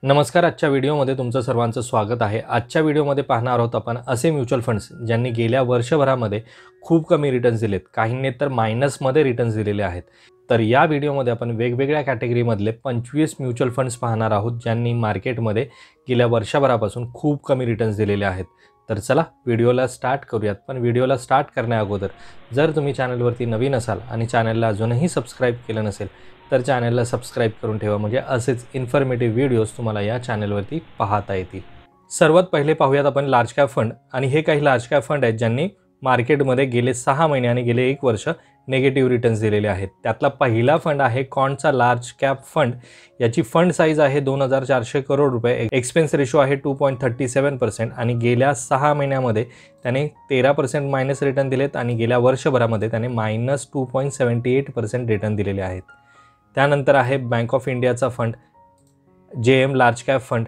नमस्कार. आजच्या व्हिडिओमध्ये तुमचं सर्वांचं स्वागत आहे. आजच्या व्हिडिओमध्ये पाहणार आहोत आपण असे म्युच्युअल फंड्स ज्यांनी गेल्या वर्षभरामध्ये खूप कमी रिटर्न्स दिलेत, काहींनी तर मायनसमध्ये रिटर्न्स दिलेले आहेत. तर या व्हिडिओमध्ये आपण वेगवेगळ्या कॅटेगरीमधले 25 म्युच्युअल फंड्स पाहणार आहोत ज्यांनी मार्केटमध्ये गेल्या वर्षभरापासून खूप कमी रिटर्न्स दिलेले आहेत. तर चला व्हिडिओला स्टार्ट करूयात. पण व्हिडिओला स्टार्ट करण्याअगोदर जर तुम्ही चॅनलवरती नवीन असाल आणि चॅनलला अजूनही सबस्क्राईब केलं नसेल तर चॅनलला सबस्क्राईब करून ठेवा, म्हणजे असेच इन्फॉर्मेटिव्ह व्हिडिओज तुम्हाला या चॅनलवरती पाहता येतील. सर्वात पहिले पाहूयात आपण लार्ज कॅप फंड. आणि हे काही लार्ज कॅप फंड आहेत ज्यांनी मार्केटमध्ये गेले 6 महिने आणि गेले 1 वर्ष निगेटिव्ह रिटर्न्स दिलेले आहेत. त्यातला पहिला फंड आहे कॉन्डचा लार्ज कॅप फंड. याची फंड साईज आहे 2400 करोड रुपये. एक्सपेन्स रेशो आहे 2.37% आणि गेल्या 6 महिन्यामध्ये त्याने 13% मायनस रिटर्न दिलेत आणि गेल्या वर्षभरामध्ये त्याने -2.78% रिटर्न दिलेले आहेत. त्यानंतर आहे बँक ऑफ इंडियाचा fund, JM large cap fund,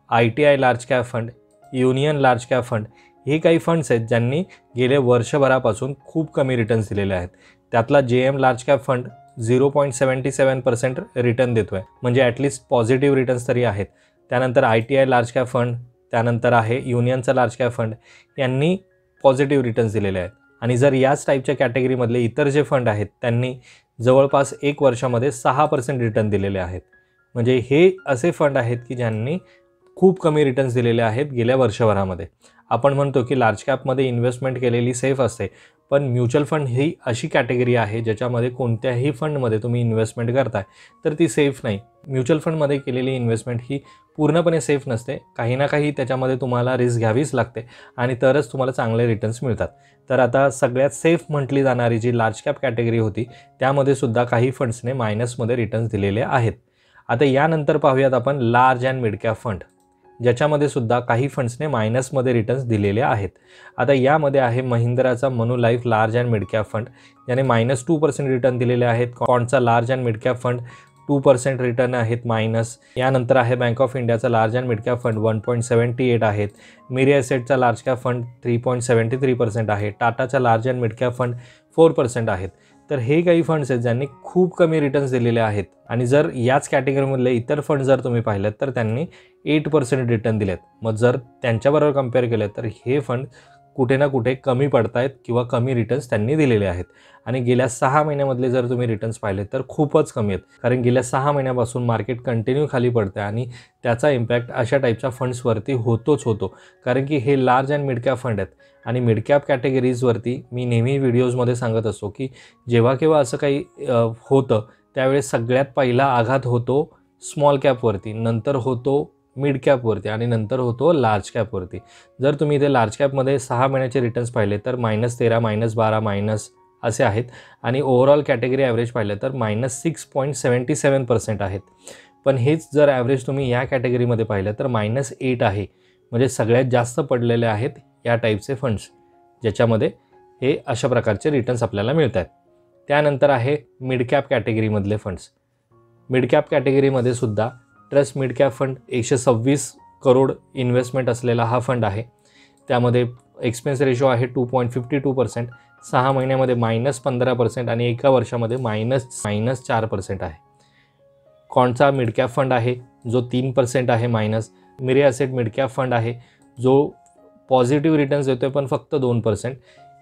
ITI large cap fund, union large cap fund. हे काही फंड्स आहेत ज्यांनी गेले वर्षभरापासून खूप कमी रिटर्न्स दिलेले आहेत. त्यातला JM large cap fund 0.77% return देतो आहे, म्हणजे ॲटलिस्ट पॉझिटिव्ह रिटर्न्स तरी आहेत. त्यानंतर ITI लार्ज कॅप फंड, त्यानंतर आहे युनियनचा लार्ज कॅप फंड, यांनी पॉझिटिव्ह रिटर्न्स दिलेले आहेत. आणि जर याच टाईपच्या कॅटेगरीमधले इतर जे फंड आहेत त्यांनी जवळपास 1 वर्षामध्ये 6% रिटर्न दिलेले आहेत. म्हणजे हे असे फंड आहेत की ज्यांनी खूप कमी रिटर्न्स दिलेले आहेत गेल्या वर्षभरामध्ये. आपण म्हणतो की लार्ज कॅपमध्ये इन्व्हेस्टमेंट केलेली सेफ असते, पण म्युच्युअल फंड ही अशी कॅटेगरी आहे ज्याच्यामध्ये कोणत्याही फंडमध्ये तुम्ही इन्व्हेस्टमेंट करताय तर ती सेफ नाही. म्युच्युअल फंडमध्ये केलेली इन्व्हेस्टमेंट ही पूर्णपणे सेफ नसते. काही ना काही त्याच्यामध्ये तुम्हाला रिस्क घ्यावीच लागते आणि तरच तुम्हाला चांगले रिटर्न्स मिळतात. तर आता सगळ्यात सेफ म्हटली जाणारी जी लार्ज कॅप कॅटेगरी होती त्यामध्ये सुद्धा काही फंड्सने मायनसमध्ये रिटर्न्स दिलेले आहेत. आता यानंतर पाहूयात आपण large and mid cap fund, ज्याच्यामध्ये सुद्धा काही फंड्सने मायनसमध्ये रिटर्न्स दिलेले आहेत. आता यामध्ये आहे महिंद्राचा Manulife large and mid cap fund, ज्याने -2% रिटर्न दिलेले आहेत. कॉन्डचा large and mid cap fund 2% return आहेत मायनस. यानंतर आहे बँक ऑफ इंडियाचा large and mid cap fund 1.78 आहेत. मिरी ॲसेटचा लार्ज कॅप फंड 3.73% आहे. टाटाचा large and mid cap fund 4% आहेत. तर हे काही फंड्स आहेत ज्यांनी खूप कमी रिटर्न्स दिलेले आहेत. आणि जर याच कॅटेगरीमधले इतर फंड जर तुम्ही पाहिलेत तर त्यांनी 8% रिटर्न दिलेत. मग जर त्यांच्याबरोबर कम्पेअर केलं तर हे फंड कुठे ना कुठे कमी पडतायत किंवा कमी रिटर्न्स त्यांनी दिलेले आहेत. आणि गेल्या 6 महिन्यामधले जर तुम्ही रिटर्न्स पाहिले तर खूपच कमी आहेत, कारण गेल्या 6 महिन्यापासून मार्केट कंटिन्यू खाली पडतं आणि त्याचा इम्पॅक्ट अशा टाईपच्या फंड्सवरती होतोच होतो. कारण की हे large and mid cap fund आहेत आणि मिड कॅप कॅटेगरीजवरती मी नेहमी व्हिडिओजमध्ये सांगत असतो की जेव्हा केव्हा असं काही होतं त्यावेळेस सगळ्यात पहिला आघात होतो स्मॉल कॅपवरती, नंतर होतो मिड कॅपवरती आणि नंतर होतो लार्ज कॅपवरती. जर तुम्ही इथे लार्ज कॅपमध्ये 6 महिन्याचे रिटर्न्स पाहिले तर -13, -12, मायनस असे आहेत. आणि ओव्हरऑल कॅटेगरी ॲव्हरेज पाहिलं तर -6.77% आहेत. पण हेच जर ॲव्हरेज तुम्ही या कॅटेगरीमध्ये पाहिलं तर -8 आहे. म्हणजे सगळ्यात जास्त पडलेले आहेत या टाईपचे फंड्स, ज्याच्यामध्ये हे अशा प्रकारचे रिटर्न्स आपल्याला मिळत आहेत. त्यानंतर आहे मिड कॅप कॅटेगरीमधले फंड्स. मिड कॅप कॅटेगरीमध्ये सुद्धा trust mid cap fund 126 crore investment असलेला हा फंड आहे. त्यामध्ये एक्सपेन्स रेशो आहे 2.52%. 6 महिन्यामध्ये -15% आणि 1 वर्षामध्ये -4% आहे. कॉन्डचा मिड कॅप फंड आहे जो 3% आहे मायनस. मिरी ॲसेट मिड कॅप फंड आहे जो पॉझिटिव्ह रिटर्न्स देतो आहे पण फक्त 2%.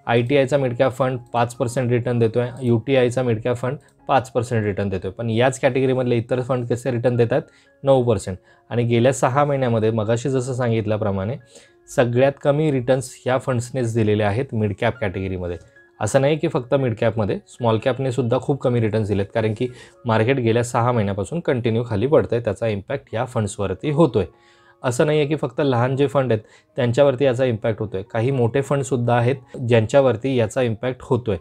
ITIचा मिड कॅप फंड 5% रिटर्न देतो आहे. UTIचा मिड कॅप फंड 5% रिटर्न देतो आहे. पण याच कॅटेगरीमधले इतर फंड कसे रिटर्न देतात 9%. आणि गेल्या 6 महिन्यामध्ये मगाशी जसं सांगितल्याप्रमाणे सगळ्यात कमी रिटर्न्स ह्या फंड्सनेच दिलेले आहेत मिड कॅप कॅटेगरीमध्ये. असं नाही की फक्त मिड कॅपमध्ये, स्मॉल कॅपने सुद्धा खूप कमी रिटर्न्स दिलेत, कारण की मार्केट गेल्या 6 महिन्यापासून कंटिन्यू खाली पडतं आहे. त्याचा इम्पॅक्ट या फंड्सवरती होतो आहे. असं नाही आहे की फक्त लहान जे फंड आहेत त्यांच्यावरती याचा इम्पॅक्ट होतो आहे. काही मोठे फंडसुद्धा आहेत ज्यांच्यावरती याचा इम्पॅक्ट होतो आहे.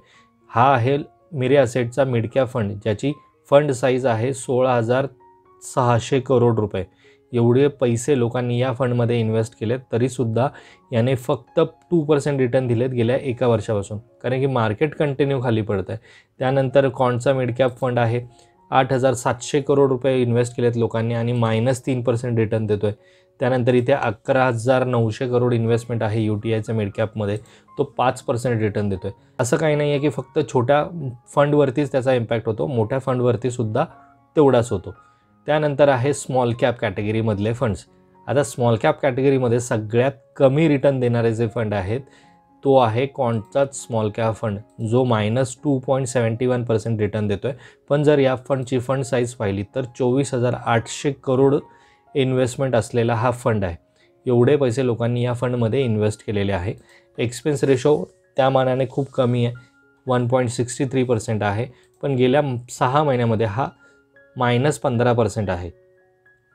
हा आहे मिरी ॲसेटचा मिड कॅप फंड, ज्याची फंड साईज आहे 16,600 करोड रुपये. एवढे पैसे लोकांनी या फंडमध्ये इन्व्हेस्ट केलेत तरीसुद्धा याने फक्त 2% रिटर्न दिलेत गेल्या 1 वर्षापासून, कारण की मार्केट कंटिन्यू खाली पडतं आहे. त्यानंतर कॉन्डचा मिड कॅप फंड आहे 8,700 करोड रुपये इन्व्हेस्ट केलेत लोकांनी आणि -3% रिटर्न देतो आहे. त्यानंतर इथे 11,900 करोड इन्व्हेस्टमेंट आहे UTIच्या मिड कॅपमध्ये, तो 5% रिटर्न देतो आहे. असं काही नाही आहे की फक्त छोट्या फंडवरतीच त्याचा इम्पॅक्ट होतो, मोठ्या फंडवरती सुद्धा तेवढाच होतो. त्यानंतर आहे स्मॉल कॅप कॅटेगरीमधले फंड्स. आता स्मॉल कॅप कॅटेगरीमध्ये सगळ्यात कमी रिटर्न देणारे जे फंड आहेत तो आहे क्वांटचाच स्मॉल कॅप फंड, जो -2.71% रिटर्न देतो आहे. पण जर या फंडची फंड साईज पाहिली तर 24,800 करोड इन्व्हेस्टमेंट असलेला हा फंड आहे. एवढे पैसे लोकांनी या फंडमध्ये इन्व्हेस्ट केलेले आहे. एक्सपेन्स रेशो त्या मानाने खूप कमी आहे, 1.63% आहे. पण गेल्या 6 महिन्यामध्ये हा -15% आहे.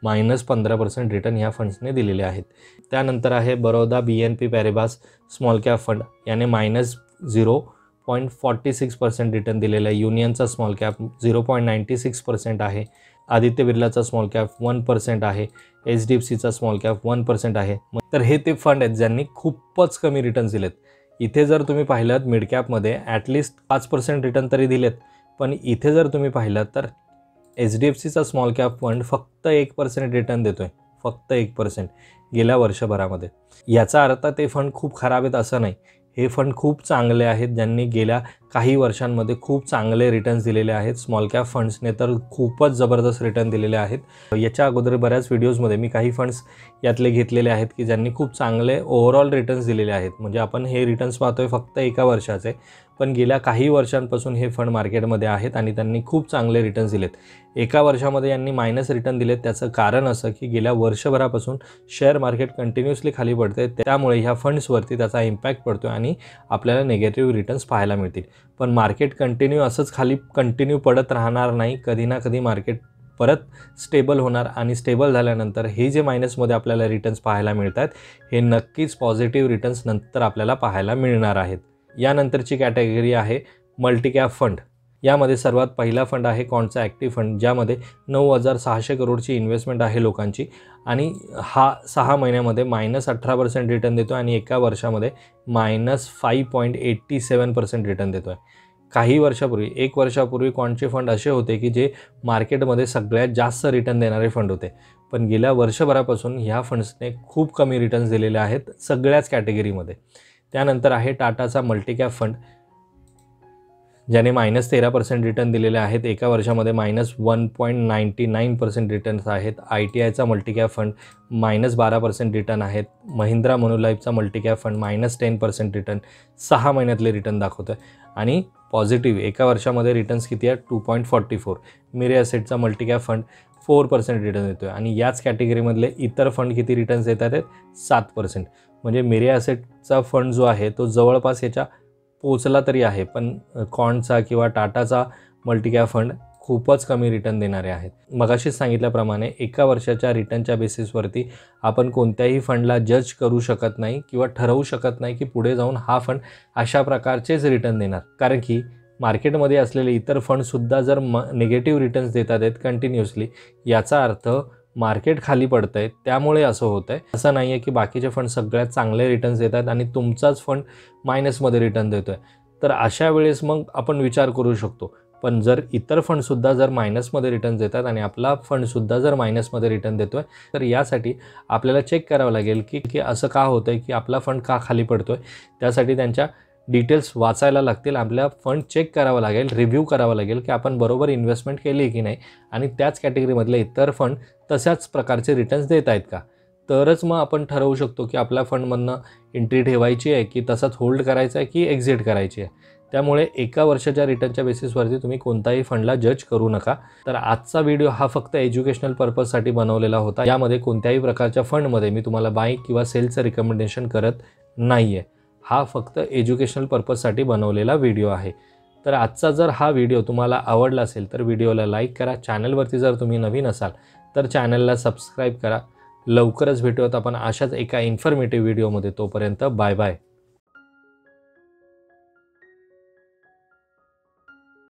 -15% रिटर्न ह्या फंड्सने दिलेले आहेत. त्यानंतर आहे Baroda BNP Paribas small cap fund, याने -0.46% रिटर्न दिलेला आहे. युनियनचा स्मॉल कॅप 0.96% आहे. आदित्य बिर्लाचा स्मॉल कॅप 1% आहे. HDFCचा स्मॉल कॅप 1% आहे. तर हे ते फंड आहेत ज्यांनी खूपच कमी रिटर्न्स दिलेत. इथे जर तुम्ही पाहिलात मिड कॅपमध्ये ॲटलिस्ट 5% रिटर्न तरी दिलेत. पण इथे जर तुम्ही पाहिलात तर HDFCचा स्मॉल कॅप फंड फक्त 1% रिटर्न देतो आहे, फक्त 1% गेल्या वर्षभरामध्ये. याचा अर्थ ते फंड खूप खराब आहेत असं नाही. हे फंड खूप चांगले आहेत, ज्यांनी गेल्या काही वर्षांमध्ये खूप चांगले रिटर्न्स दिलेले आहेत. स्मॉल कॅप फंड्सने तर खूपच जबरदस्त रिटर्न दिलेले आहेत. याच्या अगोदर बऱ्याच व्हिडिओजमध्ये मी काही फंड्स यातले घेतलेले आहेत की ज्यांनी खूप चांगले ओव्हरऑल रिटर्न्स दिलेले आहेत. म्हणजे आपण हे रिटर्न्स पाहतोय फक्त एका वर्षाचे, पण गेल्या काही वर्षांपासून हे फंड मार्केटमध्ये आहेत आणि त्यांनी खूप चांगले रिटर्न्स दिलेत. एका वर्षामध्ये यांनी मायनस रिटर्न दिलेत. त्याचं कारण असं की गेल्या वर्षभरापासून शेअर मार्केट कंटिन्युअसली खाली पडते, त्यामुळे ह्या फंड्सवरती त्याचा इम्पॅक्ट पडतो आणि आपल्याला निगेटिव्ह रिटर्न्स पाहायला मिळतील. पण मार्केट कंटिन्यू असंच खाली कंटिन्यू पडत राहणार नाही. कधी ना कधी मार्केट परत स्टेबल होणार आणि स्टेबल झाल्यानंतर हे जे मायनसमध्ये आपल्याला रिटर्न्स पाहायला मिळतात हे नक्कीच पॉझिटिव्ह रिटर्न्स नंतर आपल्याला पाहायला मिळणार आहेत. यानंतरची कॅटेगरी आहे मल्टी कॅप फंड. यामध्ये सर्वात पहिला फंड आहे क्वांटचा ॲक्टिव्ह फंड, ज्यामध्ये 9,600 करोडची इन्व्हेस्टमेंट आहे लोकांची आणि हा 6 महिन्यामध्ये -18% रिटर्न देतो आणि एका वर्षामध्ये -5.87% रिटर्न देतो आहे. काही वर्षापूर्वी 1 वर्षापूर्वी क्वांटचे फंड असे होते की जे मार्केटमध्ये सगळ्यात जास्त रिटर्न देणारे फंड होते. पण गेल्या वर्षभरापासून ह्या फंड्सने खूप कमी रिटर्न्स दिलेले आहेत सगळ्याच कॅटेगरीमध्ये. त्यानंतर आहे टाटाचा मल्टी कॅप फंड, ज्याने -13% रिटर्न दिलेले आहेत. एका वर्षामध्ये -1.99% रिटर्न्स आहेत. ITIचा मल्टी कॅप फंड -12% रिटर्न आहेत. महिंद्रा मनुलाईफचा मल्टी कॅप फंड -10% रिटर्न 6 महिन्यातले रिटर्न दाखवतो आहे आणि पॉझिटिव्ह एका वर्षामध्ये रिटर्न्स किती आहेत 2.44. मिरे असेटचा मल्टी कॅप फंड 4% रिटर्न देतो आहे आणि याच कॅटेगरीमधले इतर फंड किती रिटर्न्स देतात आहेत 7%. म्हणजे मिरे असेटचा फंड जो आहे तो जवळपास याच्या पोचला तरी आहे, पण क्वांटचा किंवा टाटाचा मल्टी कॅप फंड खूपच कमी रिटर्न देणारे आहेत. मगाशीच सांगितल्याप्रमाणे एका वर्षाच्या रिटर्नच्या बेसिसवरती आपण कोणत्याही फंडला जज करू शकत नाही किंवा ठरवू शकत नाही की पुढे जाऊन हा फंड अशा प्रकारचेच रिटर्न देणार. कारण की मार्केटमध्ये असलेले इतर फंडसुद्धा जर निगेटिव्ह रिटर्न्स देतात आहेत कंटिन्युअसली, याचा अर्थ मार्केट खाली पडतं आहे, त्यामुळे असं होतं आहे. असं नाही आहे की बाकीचे फंड सगळ्यात चांगले रिटर्न्स देतात आणि तुमचाच फंड मायनसमध्ये रिटर्न देतो आहे. तर अशा वेळेस मग आपण विचार करू शकतो. पण जर इतर फंडसुद्धा जर मायनसमध्ये रिटर्न्स देतात आणि आपला फंडसुद्धा जर मायनसमध्ये रिटर्न देतो आहे, तर यासाठी आपल्याला चेक करावं लागेल की असं का होतं आहे, की आपला फंड का खाली पडतो आहे. त्यासाठी त्यांच्या डिटेल्स वाचायला लागतील, आपल्या फंड चेक करावं लागेल, रिव्ह्यू करावं लागेल की आपण बरोबर इन्व्हेस्टमेंट केली की नाही आणि त्याच कॅटेगरीमधले इतर फंड तशाच प्रकारचे रिटर्न्स देत आहेत का. तरच मग आपण ठरवू शकतो की आपल्या फंडमधनं एंट्री ठेवायची आहे की तसाच होल्ड करायचा आहे की एक्झिट करायची आहे. त्यामुळे एका वर्षाच्या रिटर्नच्या बेसिसवरती तुम्ही कोणताही फंडला जज करू नका. तर आजचा व्हिडिओ हा फक्त एज्युकेशनल पर्पजसाठी बनवलेला होता. यामध्ये कोणत्याही प्रकारच्या फंडमध्ये मी तुम्हाला बाय किंवा सेलचं रिकमेंडेशन करत नाही आहे. हा फक्त एज्युकेशनल पर्पजसाठी बनवलेला व्हिडिओ आहे. तर आजचा जर हा व्हिडिओ तुम्हाला आवडला असेल तर व्हिडिओला लाईक करा. चॅनलवरती जर तुम्ही नवीन असाल तर चॅनलला सबस्क्राईब करा. लवकरच भेटूयात आपण अशाच एका इन्फॉर्मेटिव्ह व्हिडिओमध्ये. तोपर्यंत बाय बाय.